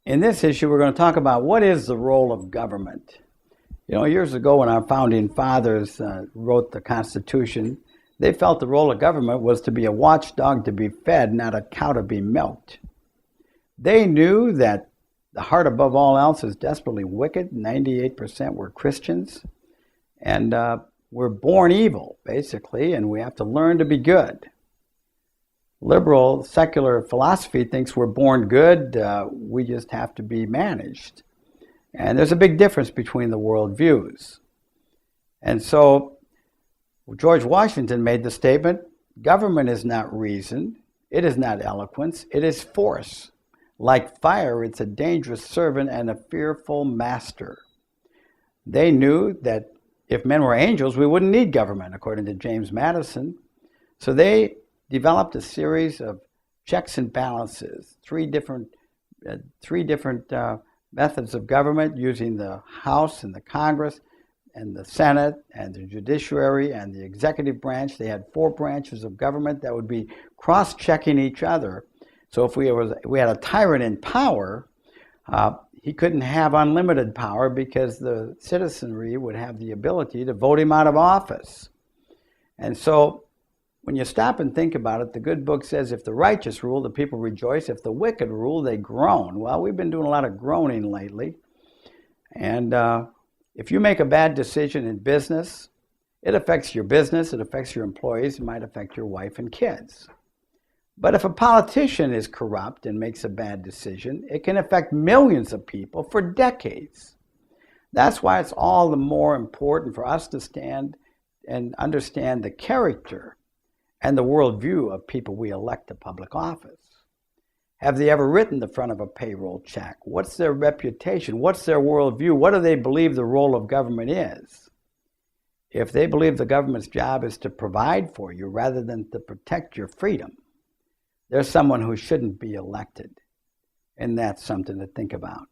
In this issue, we're going to talk about what is the role of government. Years ago when our founding fathers wrote the Constitution, they felt the role of government was to be a watchdog to be fed, not a cow to be milked. They knew that the heart above all else is desperately wicked. 98% were Christians. And we're born evil, basically, and we have to learn to be good. Liberal, secular philosophy thinks we're born good, we just have to be managed. And there's a big difference between the worldviews. And so George Washington made the statement, government is not reason, it is not eloquence, it is force. Like fire, it's a dangerous servant and a fearful master. They knew that if men were angels, we wouldn't need government, according to James Madison. So they developed a series of checks and balances, three different methods of government using the House and the Congress and the Senate and the judiciary and the executive branch. They had 4 branches of government that would be cross-checking each other. So if we had a tyrant in power, he couldn't have unlimited power because the citizenry would have the ability to vote him out of office. And so when you stop and think about it, the good book says, if the righteous rule, the people rejoice. If the wicked rule, they groan. Well, we've been doing a lot of groaning lately. And if you make a bad decision in business, it affects your business, it affects your employees, it might affect your wife and kids. But if a politician is corrupt and makes a bad decision, it can affect millions of people for decades. That's why it's all the more important for us to stand and understand the character and the worldview of people we elect to public office. Have they ever written the front of a payroll check? What's their reputation? What's their worldview? What do they believe the role of government is? If they believe the government's job is to provide for you rather than to protect your freedom, there's someone who shouldn't be elected. And that's something to think about.